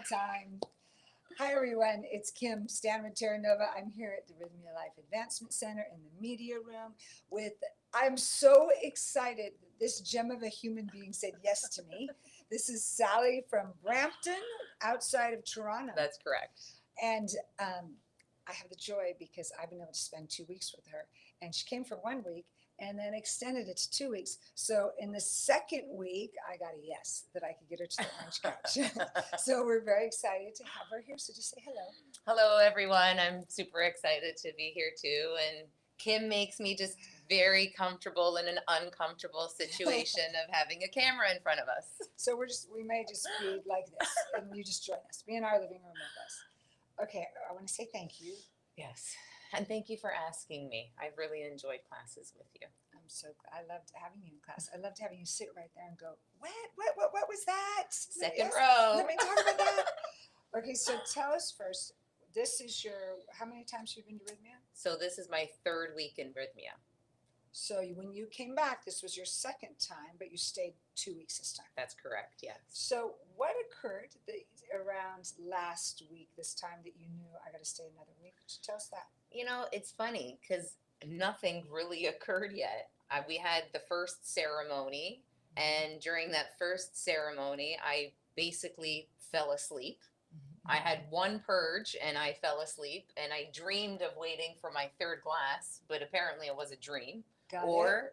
time. Hi everyone, it's Kim, Stanwood, Terranova. I'm here at the Rythmia Life Advancement Center in the media room I'm so excited that this gem of a human being said yes to me. This is Sally from Brampton, outside of Toronto. That's correct. And I have the joy because I've been able to spend 2 weeks with her. And she came for 1 week and then extended it to 2 weeks. So in the second week, I got a yes that I could get her to the orange couch. So we're very excited to have her here. So just say hello. Hello, everyone. I'm super excited to be here too. And Kim makes me just very comfortable in an uncomfortable situation of having a camera in front of us. So we may just be like this, and you just join us. Be in our living room with us. Okay, I want to say thank you. Yes. And thank you for asking me. I've really enjoyed classes with you. I'm so glad. I loved having you in class. I loved having you sit right there and go, what was that? Second row. Let me talk about that. Okay, so tell us first, this is how many times have you been to Rythmia? So this is my third week in Rythmia. So when you came back, this was your second time, but you stayed 2 weeks this time. That's correct, yes. So what occurred around last week, this time that you knew I got to stay another week? Could you tell us that? You know, it's funny because nothing really occurred yet. We had the first ceremony, and during that first ceremony, I basically fell asleep. I had one purge and I fell asleep, and I dreamed of waiting for my third glass, but apparently it was a dream. Or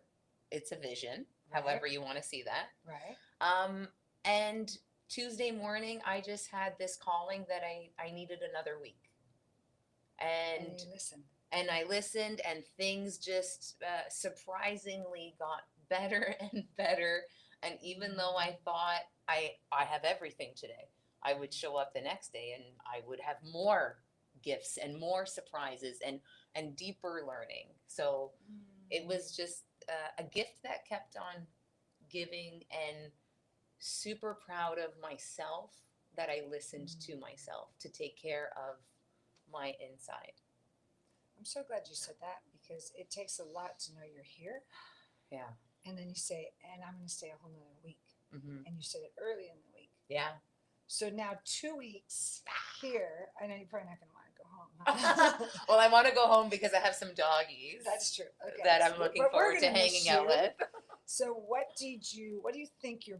it's a vision, however you want to see that. Right. And Tuesday morning, I just had this calling that I needed another week. And you listened. And I listened, and things just surprisingly got better and better. And even though I thought I have everything today, I would show up the next day and I would have more gifts and more surprises and deeper learning. So it was just a gift that kept on giving, and super proud of myself that I listened to myself to take care of my inside. I'm so glad you said that, because it takes a lot to know you're here. Yeah. And then you say, and I'm going to stay a whole nother week. Mm-hmm. And you said it early in the week. Yeah. So now 2 weeks here, I know you're probably not going to want to go home. Well, I want to go home because I have some doggies. That's true. Okay. That I'm looking forward to hanging out with. So what do you think there's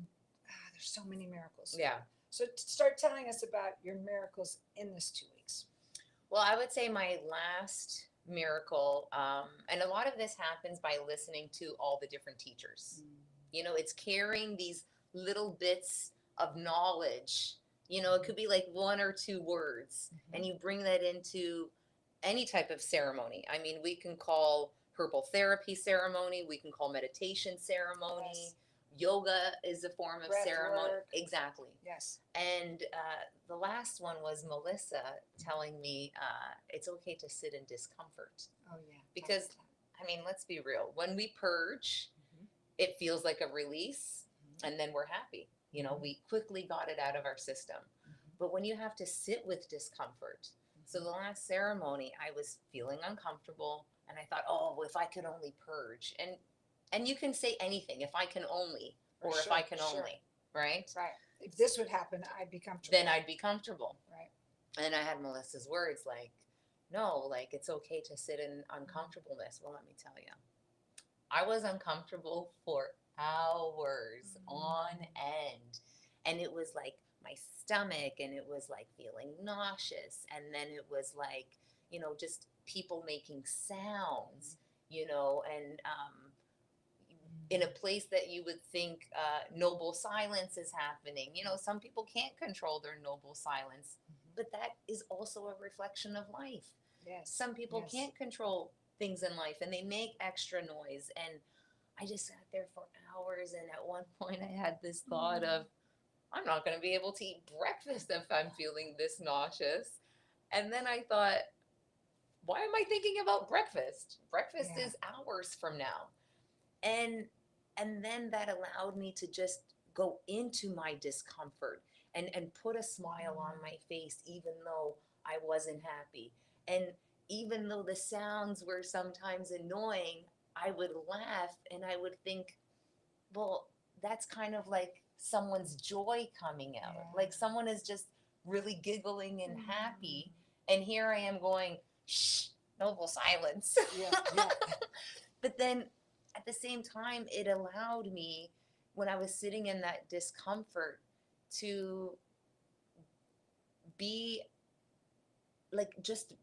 so many miracles. Yeah. So start telling us about your miracles in this 2 weeks. Well, I would say my last miracle, and a lot of this happens by listening to all the different teachers. You know, it's carrying these little bits of knowledge. You know, it could be like 1 or 2 words, and you bring that into any type of ceremony. I mean, we can call herbal therapy ceremony, we can call meditation ceremony. Yes. Yoga is a form of breath ceremony. Work. Exactly. Yes. And the last one was Melissa telling me it's okay to sit in discomfort. Oh, yeah. Because, I mean, let's be real. When we purge, it feels like a release, and then we're happy. You know, we quickly got it out of our system. But when you have to sit with discomfort, so the last ceremony, I was feeling uncomfortable, and I thought, oh, if I could only purge. And you can say anything, if I can only, or if I can only, right? Right. If this would happen, I'd be comfortable. Then I'd be comfortable. Right. And I had Melissa's words like, no, like it's okay to sit in uncomfortableness. Well, let me tell you, I was uncomfortable for hours on end. And it was like my stomach, and it was like feeling nauseous. And then it was like, you know, just people making sounds, you know, and in a place that you would think noble silence is happening. You know, some people can't control their noble silence, but that is also a reflection of life. Yes. Some people can't control things in life, and they make extra noise. And I just sat there for hours, and at one point I had this thought of, I'm not going to be able to eat breakfast if I'm feeling this nauseous. And then I thought, why am I thinking about breakfast? Breakfast is hours from now. And then that allowed me to just go into my discomfort and put a smile on my face, even though I wasn't happy. And even though the sounds were sometimes annoying, I would laugh, and I would think, well, that's kind of like someone's joy coming out. Like someone is just really giggling and happy. And here I am going, shh, noble silence. Yeah, yeah. But then at the same time, it allowed me, when I was sitting in that discomfort, to be like, just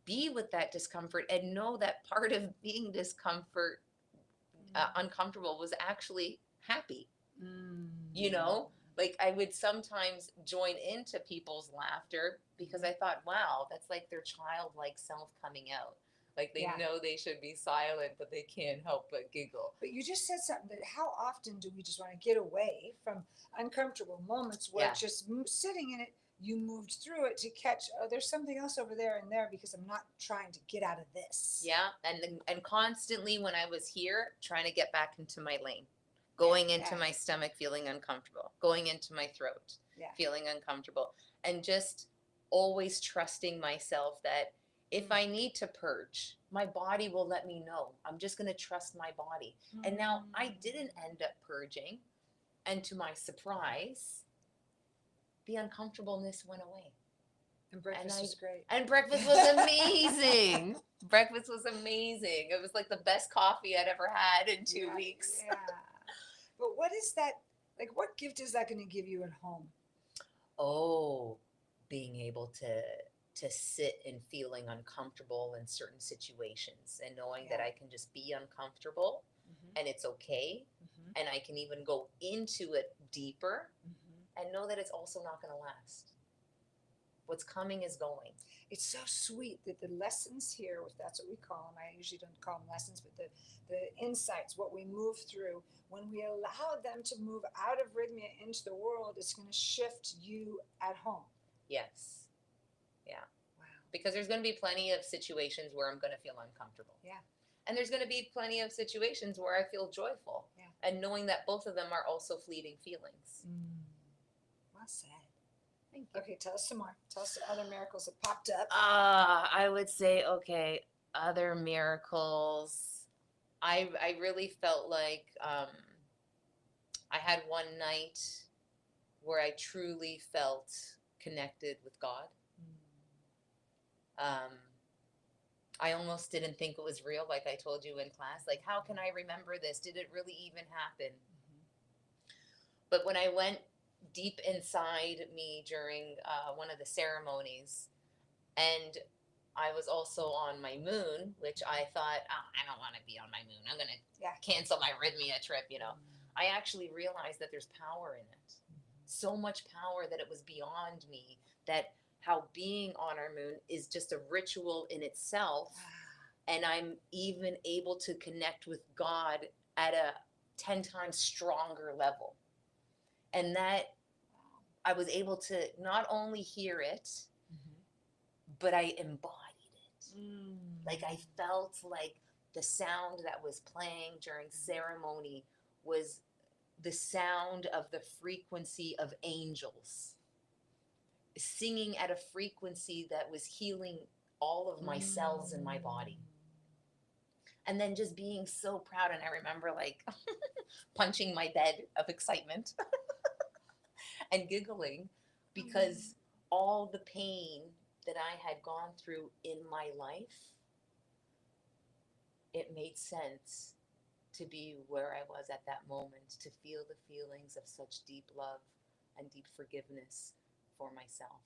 be with that discomfort and know that part of being uncomfortable was actually happy. You know, like I would sometimes join into people's laughter because I thought, wow, that's like their childlike self coming out. Like they Yeah. know they should be silent, but they can't help but giggle. But you just said something that how often do we just want to get away from uncomfortable moments where Yeah. just sitting in it, you moved through it to catch, oh, there's something else over there and there because I'm not trying to get out of this. Yeah, and constantly when I was here, trying to get back into my lane, going into my stomach, feeling uncomfortable, going into my throat, feeling uncomfortable, and just always trusting myself that if I need to purge, my body will let me know. I'm just going to trust my body. And now I didn't end up purging, and to my surprise, the uncomfortableness went away. And breakfast was great. And breakfast was amazing. Breakfast was amazing. It was like the best coffee I'd ever had in 2 weeks. Yeah. But what is that, like, what gift is that going to give you at home? Oh, being able to sit and feeling uncomfortable in certain situations and knowing that I can just be uncomfortable and it's okay. And I can even go into it deeper and know that it's also not going to last. What's coming is going. It's so sweet that the lessons here, if that's what we call them, I usually don't call them lessons, but the insights, what we move through, when we allow them to move out of Rythmia into the world, it's going to shift you at home. Yes. Yeah. Wow. Because there's going to be plenty of situations where I'm going to feel uncomfortable. Yeah. And there's going to be plenty of situations where I feel joyful. Yeah. And knowing that both of them are also fleeting feelings. Well said. Thank you. Okay, tell us some more. Tell us the other miracles that popped up. I would say, okay, other miracles. I really felt like I had one night where I truly felt connected with God. I almost didn't think it was real, like I told you in class. Like, how can I remember this? Did it really even happen? But when I went deep inside me during one of the ceremonies, and I was also on my moon, which I thought, oh, I don't want to be on my moon. I'm going to cancel my Rythmia trip, you know. I actually realized that there's power in it. So much power that it was beyond me, that how being on our moon is just a ritual in itself. And I'm even able to connect with God at a 10 times stronger level. And that I was able to not only hear it, but I embodied it. Like I felt like the sound that was playing during ceremony was the sound of the frequency of angels singing at a frequency that was healing all of my cells in my body. And then just being so proud. And I remember like punching my bed of excitement and giggling because all the pain that I had gone through in my life, it made sense to be where I was at that moment, to feel the feelings of such deep love and deep forgiveness for myself.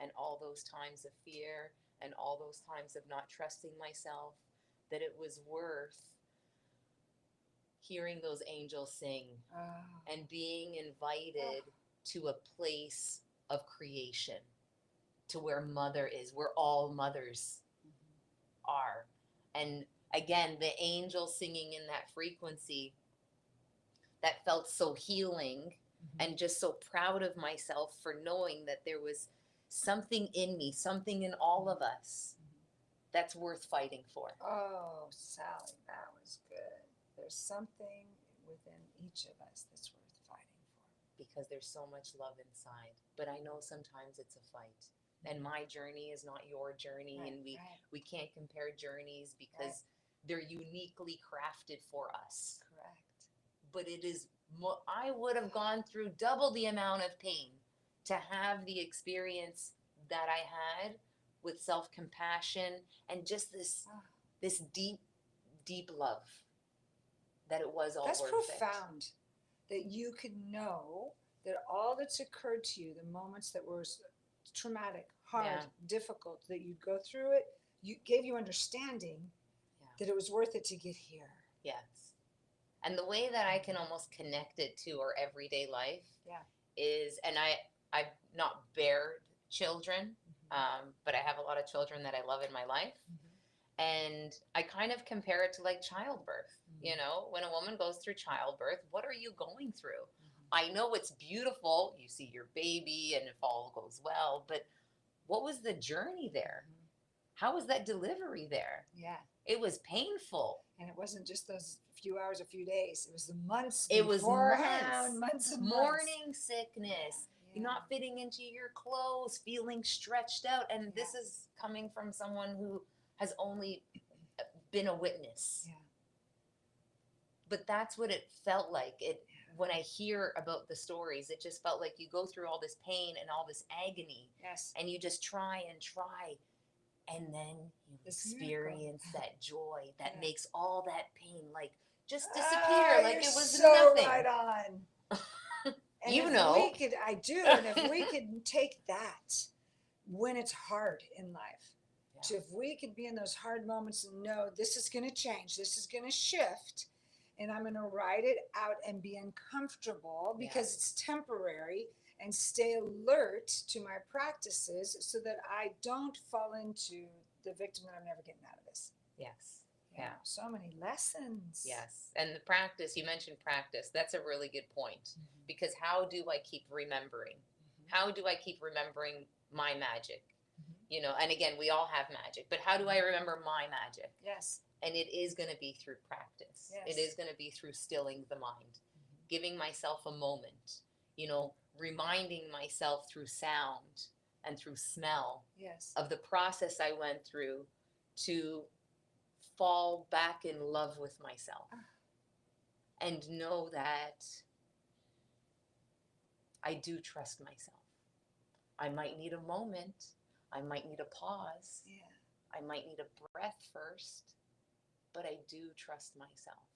And all those times of fear and all those times of not trusting myself, that it was worth hearing those angels sing and being invited to a place of creation, to where mother is, where all mothers are. And again, the angels singing in that frequency, that felt so healing, and just so proud of myself for knowing that there was something in me, something in all of us that's worth fighting for. Oh, Sally, that was good. There's something within each of us that's worth fighting for. Because there's so much love inside. But I know sometimes it's a fight. And my journey is not your journey, and we can't compare journeys because they're uniquely crafted for us. Correct. But it is, I would have gone through double the amount of pain to have the experience that I had with self-compassion and just this deep love, that it was all That's worth it. profound. That you could know that all that's occurred to you, the moments that were traumatic, hard, Yeah. difficult, that you'd go through it, you gave you understanding Yeah. that it was worth it to get here. Yes. And the way that I can almost connect it to our everyday life Yeah. is, and I've not bared children, but I have a lot of children that I love in my life. And I kind of compare it to like childbirth. You know, when a woman goes through childbirth, what are you going through? I know it's beautiful. You see your baby and if all goes well, but what was the journey there? How was that delivery there? Yeah. It was painful. And it wasn't just those few hours, a few days. It was the months. It was beforehand, months. and Morning sickness. Yeah. You're not fitting into your clothes, feeling stretched out. And this is coming from someone who has only been a witness. Yeah. But that's what it felt like. When I hear about the stories, it just felt like you go through all this pain and all this agony. Yes. And you just try and try. And then you experience that joy that makes all that pain like just disappear, like it was so nothing. Right on. And you if know. we could, I do. And if we could take that when it's hard in life, so if we could be in those hard moments and know this is going to change, this is going to shift, and I'm going to ride it out and be uncomfortable because it's temporary, and stay alert to my practices so that I don't fall into the victim that I'm never getting out of this. Yes. Yeah. So many lessons. Yes. And the practice, you mentioned practice. That's a really good point. Because how do I keep remembering? How do I keep remembering my magic? You know, and again, we all have magic, but how do I remember my magic? Yes. And it is going to be through practice. Yes. It is going to be through stilling the mind, giving myself a moment, you know, reminding myself through sound and through smell of the process I went through to fall back in love with myself and know that I do trust myself. I might need a moment. I might need a pause. I might need a breath first, but I do trust myself.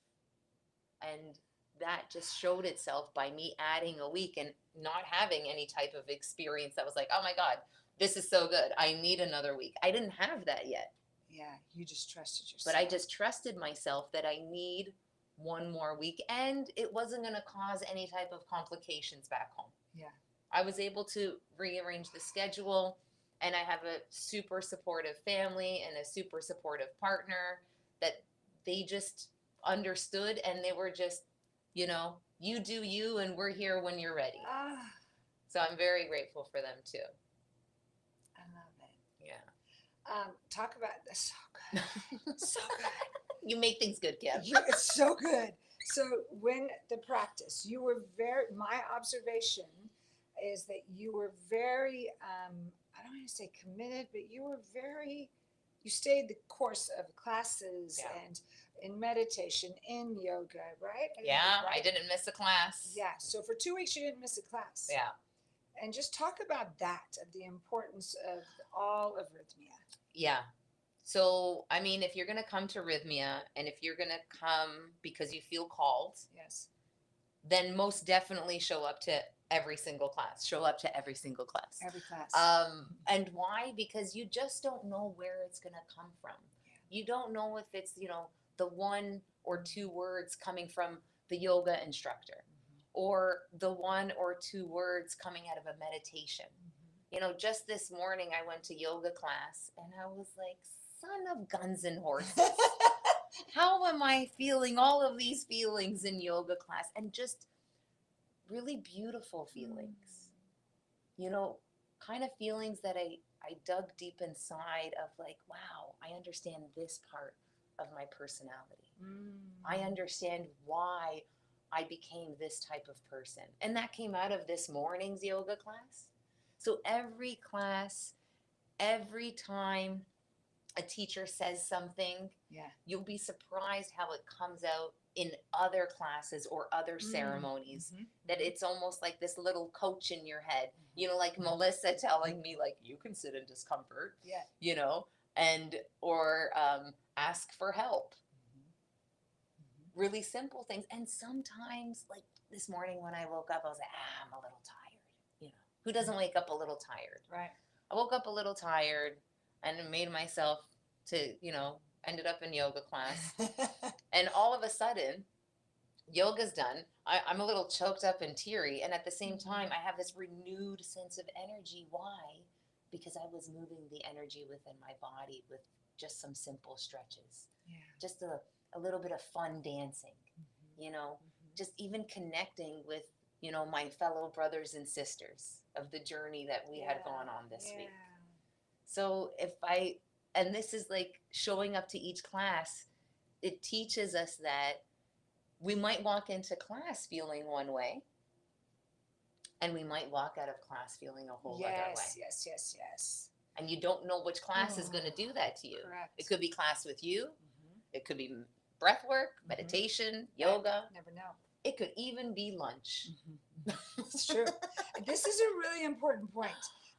And that just showed itself by me adding a week and not having any type of experience that was like, oh my God, this is so good. I need another week. I didn't have that yet. Yeah, you just trusted yourself. But I just trusted myself that I need one more week, and it wasn't going to cause any type of complications back home. Yeah. I was able to rearrange the schedule, and I have a super supportive family and a super supportive partner that they just understood, and they were just, you know, you do you, and we're here when you're ready. So I'm very grateful for them too. I love it. Yeah. Talk about this. So good. So good. You make things good, Kim. It's so good. So when the practice, you were my observation is that you were very, I don't want to say committed, but you stayed the course of classes and in meditation, in yoga, right? I didn't miss a class. Yeah. So for 2 weeks, you didn't miss a class. Yeah. And just talk about that, of the importance of all of rythmia. Yeah. So, I mean, if you're going to come to Rythmia, and if you're going to come because you feel called, then most definitely show up to every single class. Show up to every single class. Every class. And why? Because you just don't know where it's going to come from. Yeah. You don't know if it's, you know, the 1 or 2 words coming from the yoga instructor, or the 1 or 2 words coming out of a meditation. You know, just this morning I went to yoga class and I was like, son of guns and horses. How am I feeling all of these feelings in yoga class? And just really beautiful feelings. You know, kind of feelings that I dug deep inside of like, wow, I understand this part of my personality. I understand why I became this type of person. And that came out of this morning's yoga class. So every class, every time a teacher says something, you'll be surprised how it comes out in other classes or other ceremonies, that it's almost like this little coach in your head, you know, like Melissa telling me, like, you can sit in discomfort, Yeah. you know, and, or ask for help. Really simple things. And sometimes, like this morning when I woke up, I was like, I'm a little tired. You know, who doesn't wake up a little tired? Right. I woke up a little tired and made myself to, you know, ended up in yoga class. And all of a sudden, yoga's done. I'm a little choked up and teary. And at the same time, I have this renewed sense of energy. Why? Because I was moving the energy within my body with just some simple stretches. Yeah. Just a little bit of fun dancing, you know, just even connecting with, you know, my fellow brothers and sisters of the journey that we had gone on this week. So and this is like showing up to each class, it teaches us that we might walk into class feeling one way, and we might walk out of class feeling a whole other way. Yes. And you don't know which class is going to do that to you. Correct. It could be class with you. It could be breath work, meditation, yoga. Never know. It could even be lunch. It's true. This is a really important point,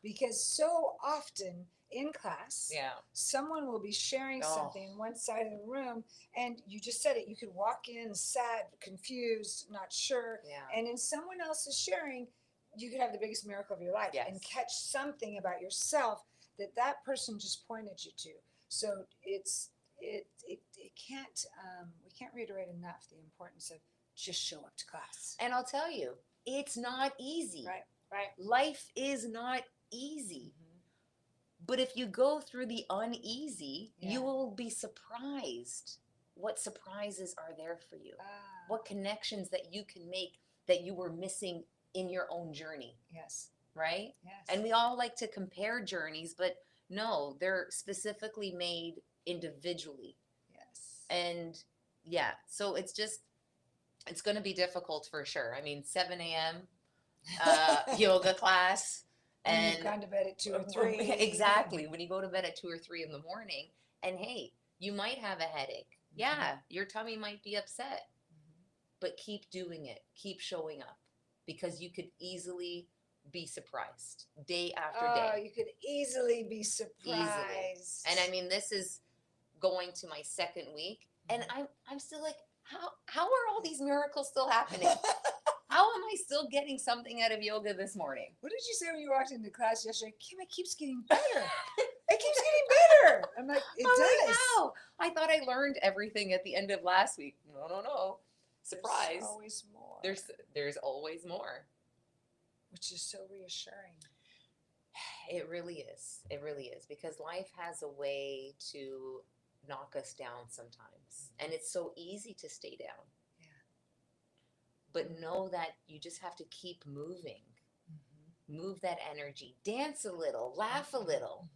because so often in class, someone will be sharing something in one side of the room, and you just said it, you could walk in sad, confused, not sure, and in someone else's sharing, you could have the biggest miracle of your life and catch something about yourself that person just pointed you to. So it can't, we can't reiterate enough the importance of just show up to class. And I'll tell you, it's not easy. Right. Life is not easy. But if you go through the uneasy, you will be surprised what surprises are there for you. What connections that you can make that you were missing in your own journey. Yes. Right? Yes. And we all like to compare journeys, but no, they're specifically made individually. Yes. And so it's going to be difficult for sure. I mean, 7 a.m. Yoga class. And you've gone to bed at 2 or 3. Exactly. When you go to bed at 2 or 3 in the morning, and hey, you might have a headache. Yeah, your tummy might be upset. But keep doing it. Keep showing up. Because you could easily be surprised day after day. Oh, you could easily be surprised. Easily. And I mean, this is going to my second week, and I'm still like, how are all these miracles still happening? How am I still getting something out of yoga this morning? What did you say when you walked into class yesterday? Kim, it keeps getting better. It keeps getting better. I'm like, it does. Like, how? I thought I learned everything at the end of last week. No. Surprise. There's always more. There's always more. Which is so reassuring. It really is. It really is. Because life has a way to knock us down sometimes. And it's so easy to stay down. But know that you just have to keep moving. Move that energy. Dance a little. Laugh a little.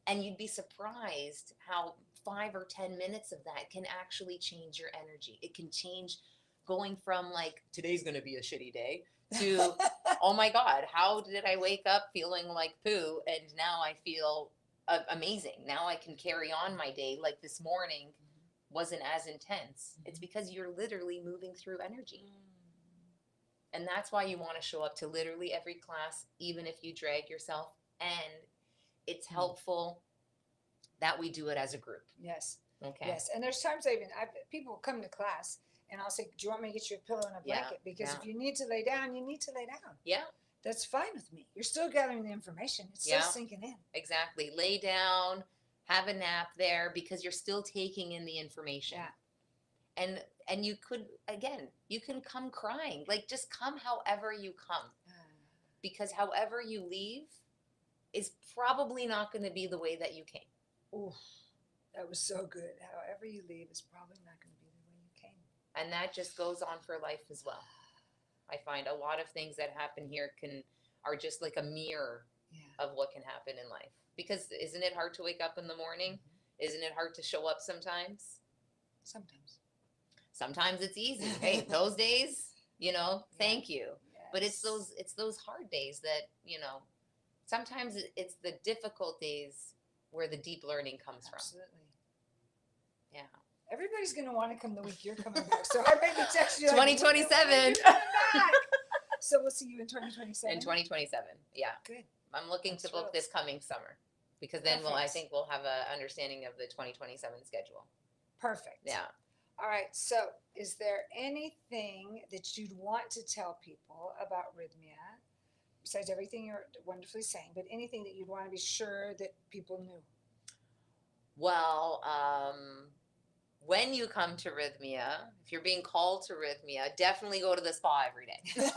And you'd be surprised how 5 or 10 minutes of that can actually change your energy. It can change going from like, today's going to be a shitty day, to, oh my God, how did I wake up feeling like poo? And now I feel amazing. Now I can carry on my day. Like this morning wasn't as intense. It's because you're literally moving through energy. And that's why you want to show up to literally every class, even if you drag yourself. And it's helpful that we do it as a group. Yes. Okay. Yes. And there's times people come to class and I'll say, do you want me to get you a pillow and a blanket? Because if you need to lay down, you need to lay down. Yeah. That's fine with me. You're still gathering the information. It's still sinking in. Exactly. Lay down, have a nap there, because you're still taking in the information. Yeah. And you could, again, you can come crying. Like, just come however you come. Because however you leave is probably not going to be the way that you came. Ooh, that was so good. However you leave is probably not going to be the way you came. And that just goes on for life as well. I find a lot of things that happen here are just like a mirror of what can happen in life. Because isn't it hard to wake up in the morning? Isn't it hard to show up sometimes? Sometimes it's easy. Hey, those days, thank you. Yes. But it's those hard days that, sometimes it's the difficult days where the deep learning comes from. Absolutely. Yeah. Everybody's going to want to come the week you're coming back. So I might be texting you. 2027. When are you coming back? So we'll see you in 2027. In 2027, yeah. Good. I'm looking That's to book rough. this coming summer because then I Perfect. think we'll have a understanding of the 2027 schedule. Perfect. Yeah. All right. So is there anything that you'd want to tell people about Rythmia? Besides everything you're wonderfully saying, but anything that you'd want to be sure that people knew? Well, when you come to Rythmia, if you're being called to Rythmia, definitely go to the spa every day. It's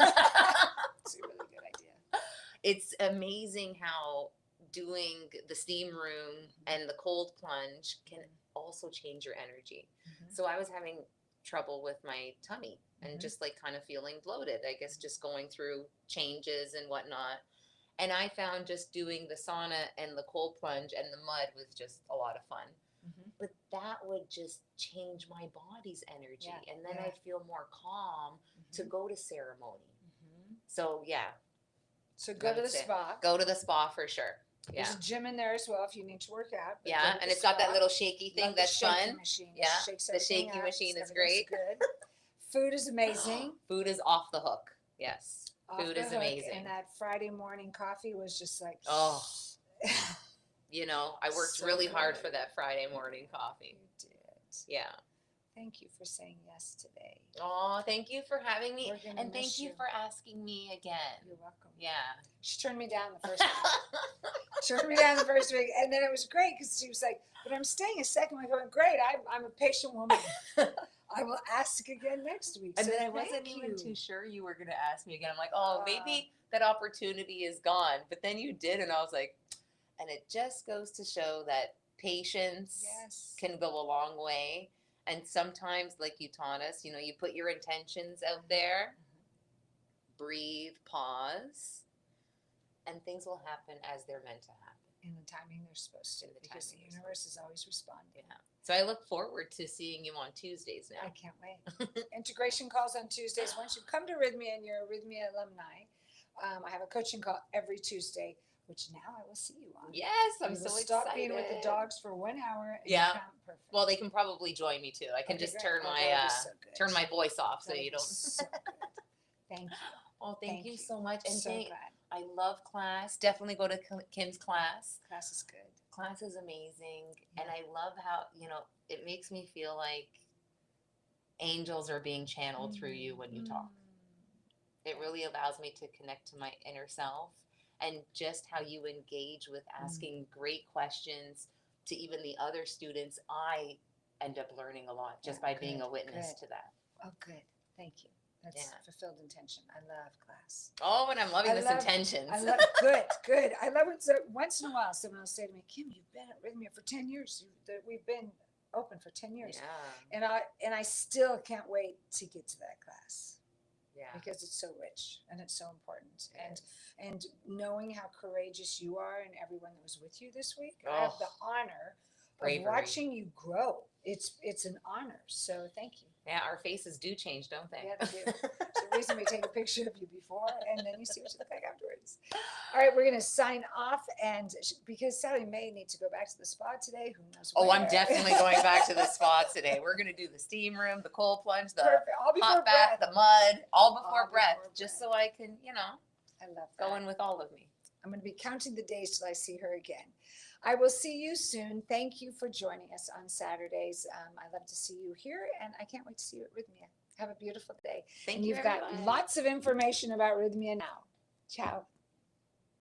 a really good idea. It's amazing how doing the steam room and the cold plunge can also change your energy. Mhm. So I was having trouble with my tummy and just like kind of feeling bloated, I guess just going through changes and whatnot. And I found just doing the sauna and the cold plunge and the mud was just a lot of fun. Mhm. But that would just change my body's energy. Yeah, And then yeah. I'd feel more calm to Mhm. go to ceremony. Mhm. So yeah, So go to the That's it. spa. go to the spa for sure. Yeah. There's a gym in there as well if you need to work out. but go Yeah. to And the it's got that spa. little shaky thing Love the that's shaky fun. Machine. It Yeah, shakes the everything shaky out. machine is Everything's great. Good. Food is amazing. Food is off the hook. Yes. Off Food the is hook, amazing. And that Friday morning coffee was just like, Oh. You know, I worked So really hard good. for that Friday morning coffee. You did. Yeah. Thank you for saying yes today. Oh, thank you for having me. We're gonna And thank miss you you. for asking me again. You're welcome. Yeah. She turned me down the first week. Turned me down the first week, and then it was great because she was like, "But I'm staying a second week." I went, "Great, I'm a patient woman. I will ask again next week." And So then I wasn't thank even you. too sure you were going to ask me again. I'm like, oh, maybe that opportunity is gone. But then you did, and I was like, and it just goes to show that patience Yes. can go a long way. And sometimes, like you taught us, you know, you put your intentions out there, breathe, pause, and things will happen as they're meant to happen. In the timing they're supposed to, In the because the timing they're universe is always responding. Yeah. So I look forward to seeing you on Tuesdays I now. can't wait. Integration calls on Tuesdays. Once you come to Rythmia and you're a Rythmia alumni, I have a coaching call every Tuesday, which now I will see you on. Yes, I'm You so will excited. stop being with the dogs for 1 hour. And Yeah. count perfect. Well, they can probably join me too. I can Okay, just great. turn Oh, my that would be so good. turn my voice off so That would you be don't. So good. Thank you. Oh, thank Thank you you. so much. And So thank, glad. I love class. Definitely go to Kim's class. Class is good. Class is amazing, Yeah. and I love how it makes me feel like angels are being channeled through you when you talk. It really allows me to connect to my inner self, and just how you engage with asking great questions to even the other students. I end up learning a lot just by being a witness good. to that. Oh, good. Thank you. That's Yeah. fulfilled intention. I love class. Oh, and I'm loving I this love- intentions. I love good. I love it. So once in a while, someone will say to me, "Kim, you've been at Rythmia for 10 years. We've been open for 10 years." Yeah. And I still can't wait to get to that class Yeah. because it's so rich and it's so important. It And knowing how courageous you are and everyone that was with you this week, I Oh. have the honor Bravery. of watching you grow. It's an honor. So thank you. Yeah, our faces do change, don't they? Yeah, they do. It's the reason we take a picture of you before, and then you see what you look like afterwards. All right, we're going to sign off, and because Sally may need to go back to the spa today, who knows Oh, I'm where. definitely going back to the spa today. We're going to do the steam room, the cold plunge, the Perfect. All before hot breath. bath, the mud, all All before breath, before just breath. so I can, I love that. go in with all of me. I'm going to be counting the days till I see her again. I will see you soon. Thank you for joining us on Saturdays. I love to see you here, and I can't wait to see you at Rythmia. Have a beautiful day. Thank And you, you've got everyone. lots of information about Rythmia now. Ciao.